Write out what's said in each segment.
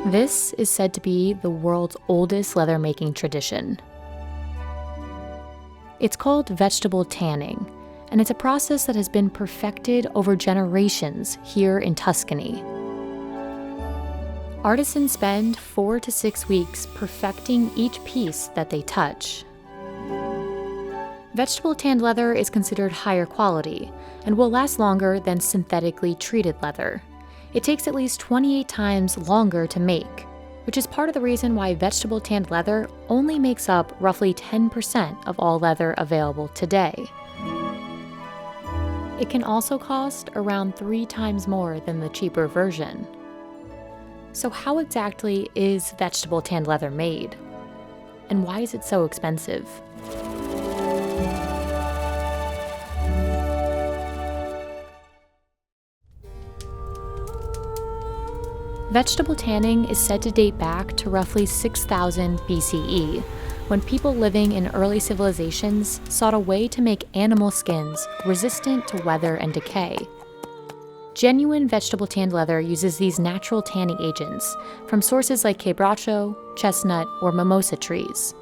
This is said to be the world's oldest leather-making tradition. It's called vegetable tanning, and it's a process that has been perfected over generations here in Tuscany. Artisans spend 4 to 6 weeks perfecting each piece that they touch. Vegetable tanned leather is considered higher quality and will last longer than synthetically treated leather. It takes at least 28 times longer to make, which is part of the reason why vegetable tanned leather only makes up roughly 10% of all leather available today. It can also cost around 3 times more than the cheaper version. So how exactly is vegetable tanned leather made? And why is it so expensive? Vegetable tanning is said to date back to roughly 6,000 BCE, when people living in early civilizations sought a way to make animal skins resistant to weather and decay. Genuine vegetable tanned leather uses these natural tanning agents from sources like quebracho, chestnut, or mimosa trees.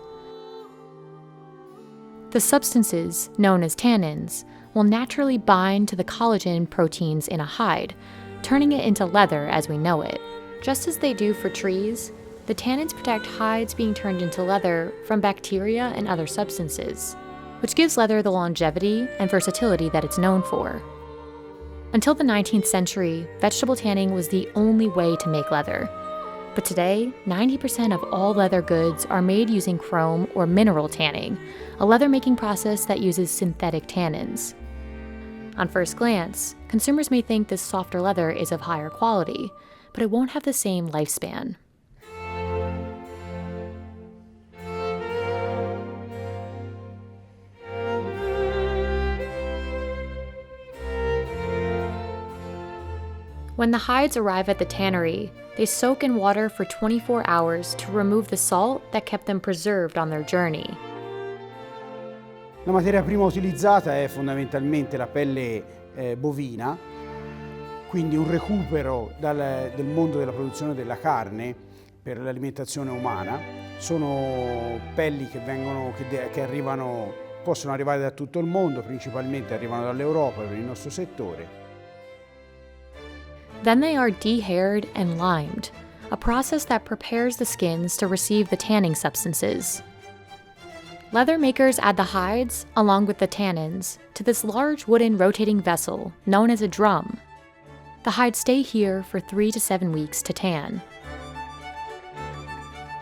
The substances, known as tannins, will naturally bind to the collagen proteins in a hide, turning it into leather as we know it. Just as they do for trees, the tannins protect hides being turned into leather from bacteria and other substances, which gives leather the longevity and versatility that it's known for. Until the 19th century, vegetable tanning was the only way to make leather. But today, 90% of all leather goods are made using chrome or mineral tanning, a leather-making process that uses synthetic tannins. On first glance, consumers may think this softer leather is of higher quality, but it won't have the same lifespan. When the hides arrive at the tannery, they soak in water for 24 hours to remove the salt that kept them preserved on their journey. La materia prima utilizzata è fondamentalmente la pelle bovina, quindi un recupero del mondo della produzione della carne per l'alimentazione umana. Sono pelli che arrivano, possono arrivare da tutto il mondo, principalmente arrivano dall'Europa per il nostro settore. Then they are dehaired and limed, a process that prepares the skins to receive the tanning substances. Leather makers add the hides, along with the tannins, to this large wooden rotating vessel known as a drum. The hides stay here for 3 to 7 weeks to tan.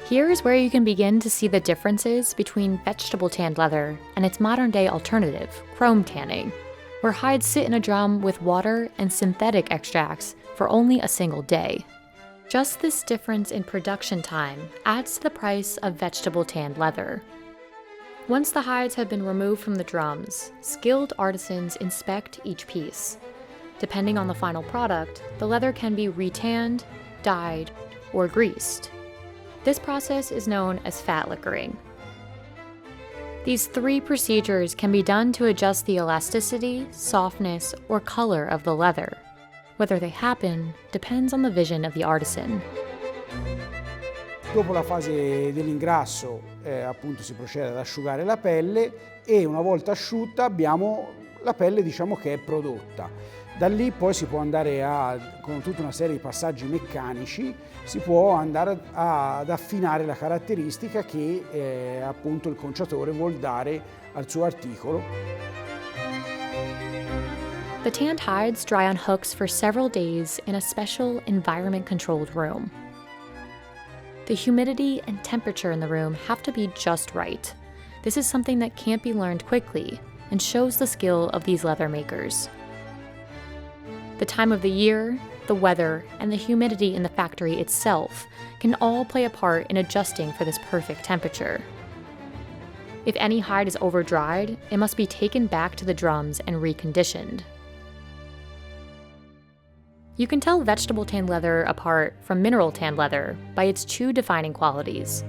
Here is where you can begin to see the differences between vegetable tanned leather and its modern-day alternative, chrome tanning, where hides sit in a drum with water and synthetic extracts for only a single day. Just this difference in production time adds to the price of vegetable tanned leather. Once the hides have been removed from the drums, skilled artisans inspect each piece. Depending on the final product, the leather can be retanned, dyed, or greased. This process is known as fat liquoring. These 3 procedures can be done to adjust the elasticity, softness, or color of the leather. Whether they happen depends on the vision of the artisan. Dopo la fase dell'ingrasso, appunto si procede ad asciugare la pelle e una volta asciutta abbiamo la pelle, diciamo, che è prodotta. Da lì poi si può andare con tutta una serie di passaggi meccanici, si può andare ad affinare la caratteristica che appunto il conciatore vuol dare al suo articolo. The tanned hides dry on hooks for several days in a special environment-controlled room. The humidity and temperature in the room have to be just right. This is something that can't be learned quickly and shows the skill of these leather makers. The time of the year, the weather, and the humidity in the factory itself can all play a part in adjusting for this perfect temperature. If any hide is over-dried, it must be taken back to the drums and reconditioned. You can tell vegetable tanned leather apart from mineral tanned leather by its 2 defining qualities.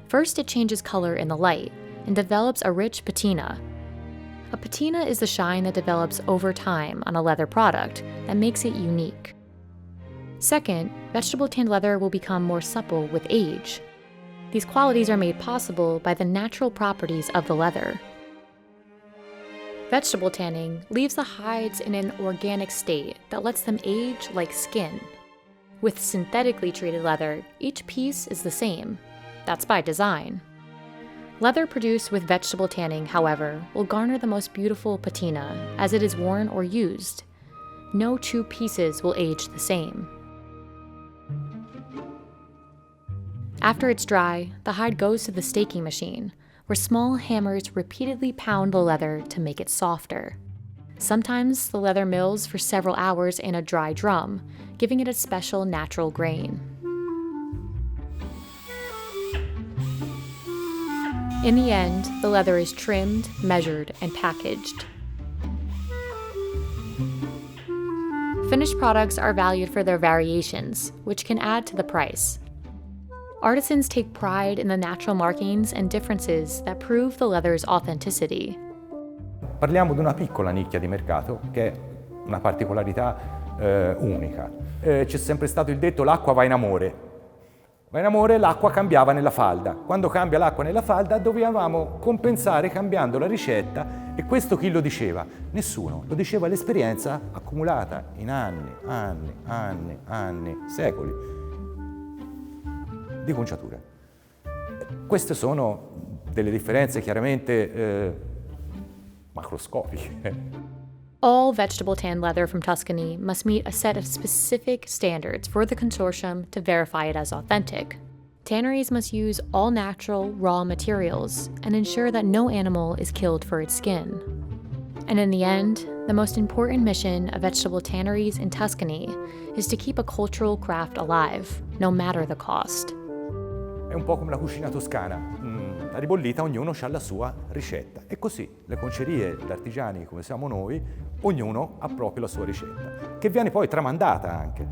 First, it changes color in the light and develops a rich patina. A patina is the shine that develops over time on a leather product that makes it unique. Second, vegetable tanned leather will become more supple with age. These qualities are made possible by the natural properties of the leather. Vegetable tanning leaves the hides in an organic state that lets them age like skin. With synthetically treated leather, each piece is the same. That's by design. Leather produced with vegetable tanning, however, will garner the most beautiful patina as it is worn or used. No two pieces will age the same. After it's dry, the hide goes to the staking machine, where small hammers repeatedly pound the leather to make it softer. Sometimes the leather mills for several hours in a dry drum, giving it a special natural grain. In the end, the leather is trimmed, measured, and packaged. Finished products are valued for their variations, which can add to the price. Artisans take pride in the natural markings and differences that prove the leather's authenticity. Parliamo di una piccola nicchia di mercato che è una particolarità unica. C'è sempre stato il detto l'acqua va in amore. Va in amore, l'acqua cambiava nella falda. Quando cambia l'acqua nella falda dovevamo compensare cambiando la ricetta e questo chi lo diceva? Nessuno, lo diceva l'esperienza accumulata in anni, secoli di conciature. Queste sono delle differenze chiaramente macroscopiche. All vegetable tanned leather from Tuscany must meet a set of specific standards for the consortium to verify it as authentic. Tanneries must use all natural, raw materials and ensure that no animal is killed for its skin. And in the end, the most important mission of vegetable tanneries in Tuscany is to keep a cultural craft alive, no matter the cost. È un po' come la cucina toscana, la ribollita ognuno ha la sua ricetta e così le concerie, gli artigiani come siamo noi, ognuno ha proprio la sua ricetta, che viene poi tramandata anche.